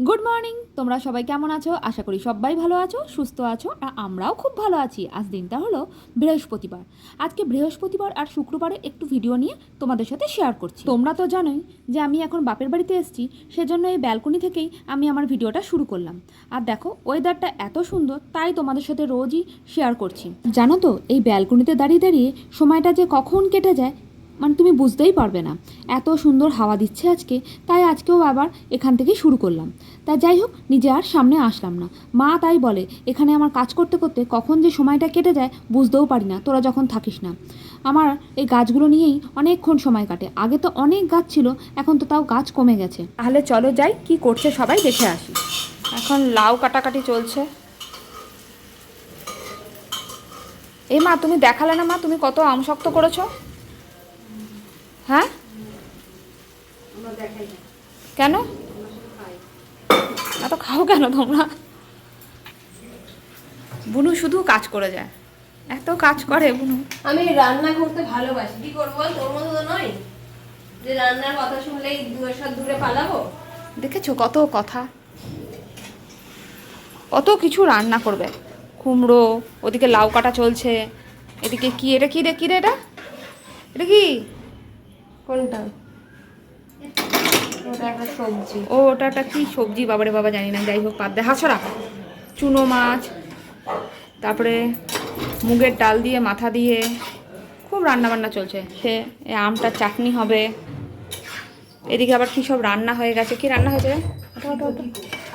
Good morning, তোমরা সবাই কেমন আছো? আশা করি সবাই ভালো আছো, সুস্থ আছো, আর আমরাও খুব ভালো আছি। আজ দিনটা হলো বৃহস্পতিবার। আজকে বৃহস্পতিবার আর শুক্রবারে একটু ভিডিও নিয়ে তোমাদের সাথে শেয়ার করছি। তোমরা তো জানোই যে আমি এখন বাপের বাড়িতে এসেছি, সেজন্য এই ব্যালকনি থেকেই আমি আমার ভিডিওটা শুরু করলাম। আর দেখো ওয়েদারটা এত সুন্দর, তাই তোমাদের সাথে রোজই শেয়ার করছি। জানো তো, এই ব্যালকনিতে দাঁড়িয়ে দাঁড়িয়ে সময়টা যে কখন কেটে যায় মানে তুমি বুঝতেই পারবে না। এত সুন্দর হাওয়া দিচ্ছে আজকে, তাই আজকেও আবার এখান থেকেই শুরু করলাম। তাই যাই হোক, নিজে আর সামনে আসলাম না। মা তাই বলে, এখানে আমার কাজ করতে করতে কখন যে সময়টা কেটে যায় বুঝতেও পারি না, তোরা যখন থাকিস না। আমার এই গাছগুলো নিয়েই অনেকক্ষণ সময় কাটে। আগে তো অনেক গাছ ছিল, এখন তো তাও গাছ কমে গেছে। তাহলে চলো যাই, কি করছে সবাই দেখে আসি। এখন লাউ কাটাকাটি চলছে। এই মা, তুমি দেখালে না মা, তুমি কত আম শক্ত করেছো? হ্যাঁ, কেন এত খাও কেন তোমরা? বুনু শুধু কাজ করে যায়, এত কাজ করে বুনু। আমি রান্না করতে ভালোবাসি, কি করবো বল? তোর মতো তো নয় যে রান্নার কথা শুনলেই দূরে পালাবো। দেখেছো কত কথা, কত কিছু রান্না করবে। কুমড়ো, ওদিকে লাউ কাটা চলছে, এদিকে কি এটা, কি রে, কি রে এটা, এটা কি? কোনটা? ওটা একটা সবজি। ও, ওটা একটা কি সবজি বাবারে বাবা, জানি না। যাই হোক, বাদ দে, হাছড়া। চুনো মাছ, তারপরে মুগের ডাল দিয়ে মাথা দিয়ে খুব রান্না বান্না চলছে। সে এই আমটার চাটনি হবে। এদিকে আবার কী সব রান্না হয়ে গেছে। কি রান্না হয়েছে?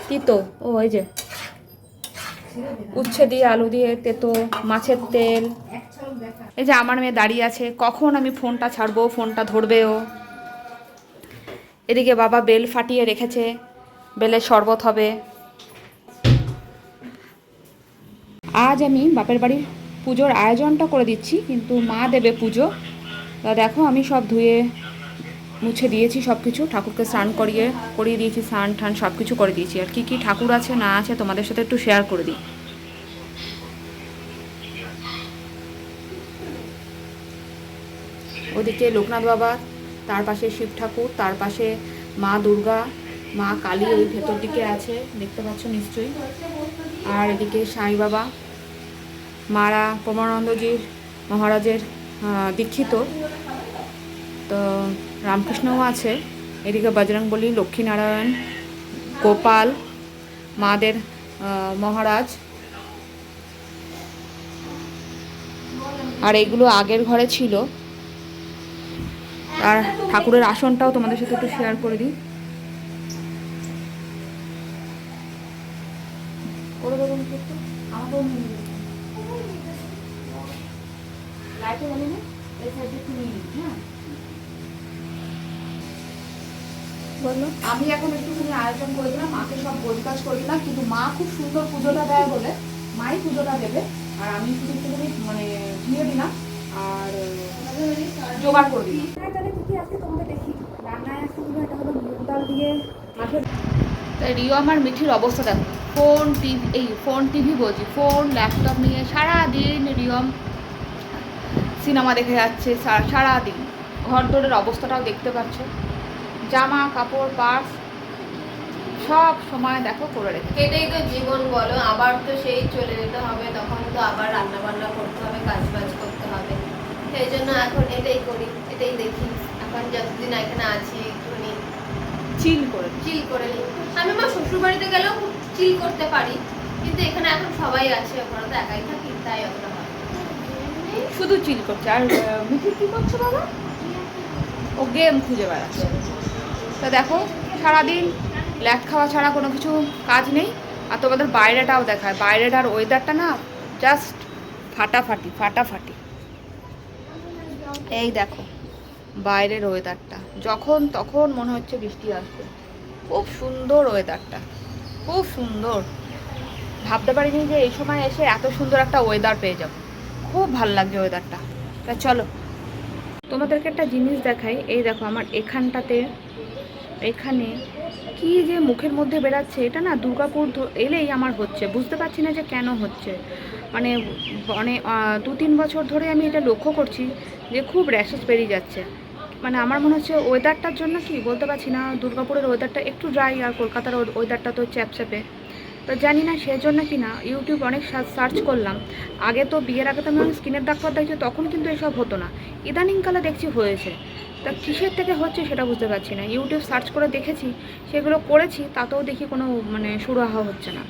তিতো। ও, ওই যে উচ্ছে দিয়ে আলু দিয়ে তেতো, মাছের তেল। এই যে আমার মেয়ে দাঁড়িয়ে আছে, কখন আমি ফোনটা ছাড়বো, ফোনটা ধরবেও। এদিকে বাবা বেল ফাটিয়ে রেখেছে, বেলের শরবত হবে। আজ আমি বাপের বাড়ির পুজোর আয়োজনটা করে দিচ্ছি, কিন্তু মা দেবে পুজো। তা দেখো, আমি সব ধুয়ে মুছে দিয়েছি সব কিছু, ঠাকুরকে স্নান করিয়ে দিয়েছি, স্নান ঠান সব কিছু করে দিয়েছি। আর কি কি ঠাকুর আছে না আছে তোমাদের সাথে একটু শেয়ার করে দিই। ওদিকে লোকনাথ বাবা, তার পাশে শিব ঠাকুর, তার পাশে মা দুর্গা, মা কালী ওই ভেতর দিকে আছে, দেখতে পাচ্ছ নিশ্চয়ই। আর এদিকে সাই বাবা, মারা প্রমানন্দজির মহারাজের দীক্ষিত, তো রামকৃষ্ণও আছে। এদিকে বজরংবলী, লক্ষ্মীনারায়ণ, গোপাল, মাদের মহারাজ। আর এগুলো আগের ঘরে ছিল। আর ঠাকুরের আসনটাও তোমাদের সাথে একটু শেয়ার করে দিই। আমি এখন একটুখানি আয়োজন করে দিলাম, মাকে সব গোজ কাজ করে দিলাম, কিন্তু মা খুব সুন্দর পুজোটা দেয় বলে মাই পুজোটা দেবে। আর আমি শুধু একটুখানি মানে দিয়ে দিলাম আর জোগাড় করে দিলাম। তাহলে কি আজকে তোমাদের দেখি রান্নায় আসতে হবে। এটা হলো মুগ ডাল দিয়ে মাছের। তাই রিও আমার মিঠির অবস্থা দেখো, ফোন টিভি বলছি, ফোন ল্যাপটপ নিয়ে সারাদিন রিয়ম সিনেমা দেখে যাচ্ছে সারাদিন। ঘর দোরের অবস্থাটাও দেখতে পাচ্ছ, জামা কাপড় পার্স সব সময় দেখো করে রেখে। এটাই তো জীবন বলো, আবার তো সেই চলে যেতে হবে, তখন তো আবার রান্না বান্না করতে হবে, কাজ বাজ করতে হবে। সেই জন্য এখন এটাই করি, এটাই দেখি। এখন যতদিন এখানে আছি একটুখানি চিল করে নিই। আমি আমার শ্বশুর বাড়িতে গেলেও চিল করতে পারি, কিন্তু এখানে এখন সবাই আছে, ওখানে তো একাই থাকি, তাই অতটা হয় শুধু চিল করছে। আর মিঠি কি করছো বাবা? ও গেম খুঁজে বেড়াচ্ছে। তা দেখো, সারাদিন ল্যাট খাওয়া ছাড়া কোনো কিছু কাজ নেই। আর তোমাদের বাইরেটাও দেখায়, বাইরেটার ওয়েদারটা না জাস্ট ফাটাফাটি। এই দেখো বাইরের ওয়েদারটা, যখন তখন মনে হচ্ছে বৃষ্টি আসবে। খুব সুন্দর ওয়েদারটা, খুব সুন্দর। ভাবতে পারিনি যে এই সময় এসে এত সুন্দর একটা ওয়েদার পেয়ে যাবো। খুব ভালো লাগছে ওয়েদারটা। তা চলো তোমাদেরকে একটা জিনিস দেখাই। এই দেখো আমার এখানে কি যে মুখের মধ্যে বেরাচ্ছে, এটা না দুর্গাপুর এলেই আমার হচ্ছে, বুঝতে পারছি না যে কেন হচ্ছে। মানে 2-3 বছর ধরে আমি এটা লক্ষ্য করছি যে খুব র্যাশেস বেরিয়ে যাচ্ছে, মানে আমার মনে হচ্ছে ওয়েদারটার জন্য কি বলতে পারছি না, দুর্গাপুরের ওয়েদারটা একটু ড্রাই আর কলকাতার ওয়েদারটা তো চ্যাপচ্যাপে। তো জানি না সেজন্য কি না ইউটিউব অনেক সার্চ করলাম। আগে তো বিয়ের আগে তো আমি স্কিনের ডাক্তার দেখছি, তখন কিন্তু এসব হতো না, ইদানিংকালে দেখছি হয়েছে। তা কিসের থেকে হচ্ছে সেটা বুঝতে পারছি না। ইউটিউব সার্চ করে দেখেছি, সেগুলো করেছি, তাতেও দেখি কোনো মানে সুরাহা হচ্ছে না।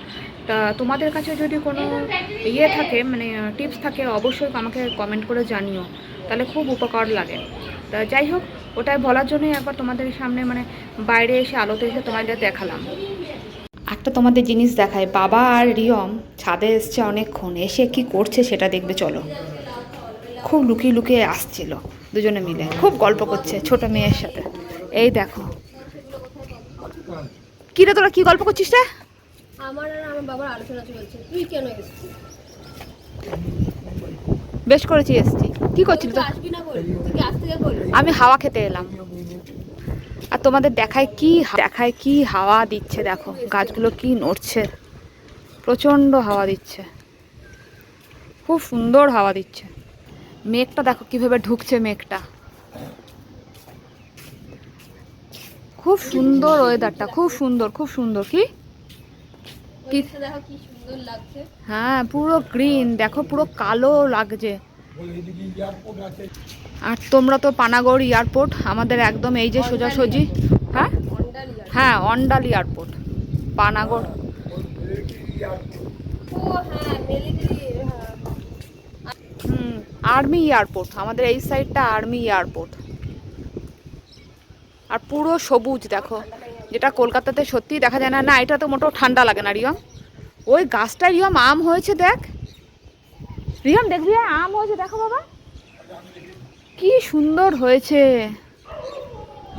তা তোমাদের কাছে যদি কোনো ইয়ে থাকে মানে টিপস থাকে অবশ্যই আমাকে কমেন্ট করে জানিও, তাহলে খুব উপকার লাগে। তা যাই হোক, ওটাই বলার জন্যই একবার তোমাদের সামনে মানে বাইরে এসে আলোতে এসে তোমাদের দেখালাম। একটা তোমাদের জিনিস দেখায়, বাবা আর রিয়ম ছাদে এসছে অনেকক্ষণ, এসে কি করছে সেটা দেখবে চলো। খুব লুকিয়ে লুকিয়ে আসছিল, দুজনে মিলে খুব গল্প করছে ছোট মেয়ের সাথে। এই দেখো, কি রে তোরা কি গল্প করছিস রে? আমার আর আমার বাবার আলোচনা চলছে, তুই কেন এসেছিস? বেশ করেছি এসছি। কি করছিলি তো? আসবি না বল, তুই কি আসতে যা বল? আমি হাওয়া খেতে এলাম। আর তোমাদের দেখায় কি হাওয়া দিচ্ছে, দেখো গাছগুলো কি নড়ছে, প্রচণ্ড হাওয়া দিচ্ছে, খুব সুন্দর হাওয়া দিচ্ছে। মেঘটা দেখো কিভাবে ঢুকছে, মেঘটা খুব সুন্দর, ওয়েদারটা খুব সুন্দর, খুব সুন্দর। কি দেখো কি সুন্দর লাগছে। হ্যাঁ, পুরো গ্রিন, দেখো পুরো কালো লাগছে। আর তোমরা তো পানাগড় এয়ারপোর্ট আমাদের একদম এই যে সোজাসুজি। হ্যাঁ হ্যাঁ, অন্ডাল এয়ারপোর্ট, পানাগড়। ও হ্যাঁ, মিলিটারি। আর্মি এয়ারপোর্ট, আমাদের এই সাইডটা আর্মি এয়ারপোর্ট। আর পুরো সবুজ দেখো, যেটা কলকাতাতে সত্যিই দেখা যায় না। না, এটা তো মোটেও ঠান্ডা লাগে না রিয়ম। ওই গাছটা রিয়ম আম হয়েছে, দেখ রিয়ম, দেখবি আম হয়েছে, দেখো বাবা কি সুন্দর হয়েছে।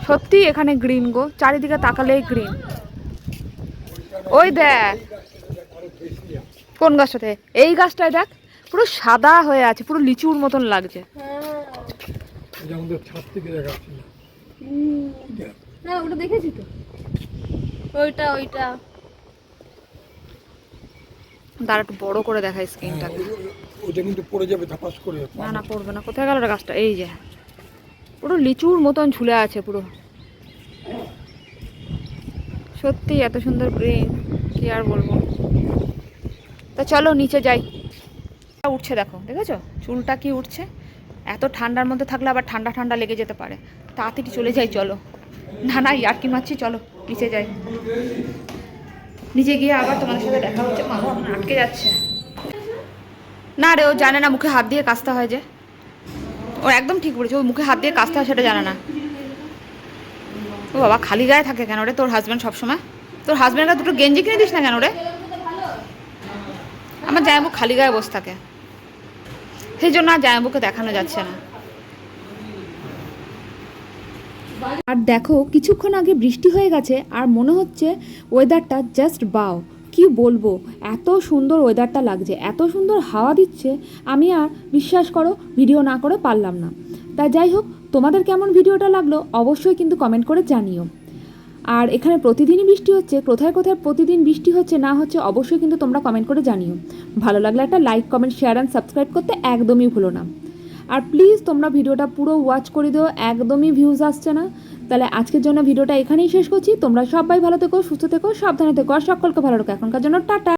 সত্যি এখানে গ্রিন গো, চারিদিকে তাকালেই গ্রিন। ওই দেখ কোন গাছটাতে, এই গাছটায় দেখ পুরো সাদা হয়ে আছে, পুরো লিচুর মতন লাগছে। হ্যাঁ ওটা দেখেছি তো, ওইটা ওইটা। দাঁড়া একটু বড় করে দেখায় স্ক্রিনটাকে। ওটা কিন্তু পড়ে যাবে ধাপাস করে। না না, পড়বে না। কোথায় গেল গাছটা? এই যে পুরো লিচুর মতন ঝুলে আছে পুরো। সত্যি এত সুন্দর গ্রিন, কি আর বলবো। তা চলো নিচে যাই। উঠছে দেখো, দেখেছো চুলটা কি উঠছে। এত ঠান্ডার মধ্যে থাকলে আবার ঠান্ডা ঠান্ডা লেগে যেতে পারে, তাড়াতাড়ি চলে যাই চলো। না না, ইয়ার্কি মারছি, চলো নিচে যাই। নিচে গিয়ে আবার তোমাদের সাথে দেখা হচ্ছে। মা আটকে যাচ্ছে। না রে, ও জানে না মুখে হাত দিয়ে কাচতে হয় যে। ও একদম ঠিক বলেছে, ও মুখে হাত দিয়ে কাচতে হয় সেটা জানে না। ও বাবা, খালি গায়ে থাকে কেন রে তোর হাজব্যান্ড সবসময়? তোর হাজব্যান্ডরা দুটো গেঞ্জি কিনে দিস না কেন রে? আমার জামাইবু খালি গায়ে বসে থাকে, সেই জন্য আর জামাইবুকে দেখানো যাচ্ছে না। আর দেখো কিছুক্ষণ আগে বৃষ্টি হয়ে গেছে, আর মনে হচ্ছে ওয়েদারটা জাস্ট বাও। কি বলবো, এত সুন্দর ওয়েদারটা লাগছে, এত সুন্দর হাওয়া দিচ্ছে, আমি আর বিশ্বাস করো ভিডিও না করে পারলাম না। তা যাই হোক, তোমাদের কেমন ভিডিওটা লাগলো অবশ্যই কিন্তু কমেন্ট করে জানিও। আর এখানে প্রতিদিনই বৃষ্টি হচ্ছে, কোথায় কোথায় প্রতিদিন বৃষ্টি হচ্ছে না হচ্ছে অবশ্যই কিন্তু তোমরা কমেন্ট করে জানিও। ভালো লাগলে একটা like, comment, share and subscribe করতে একদমই ভুলো না। আর প্লিজ তোমরা ভিডিওটা পুরো ওয়াচ করে দিও, একদমই ভিউজ আসছে না। তাহলে আজকের জন্য ভিডিওটা এখানেই শেষ করছি। তোমরা সবাই ভালো থেকো, সুস্থ থেকো, সাবধানে থেকো, আর সকলকে ভালো রাখো। এখনকার জন্য টাটা।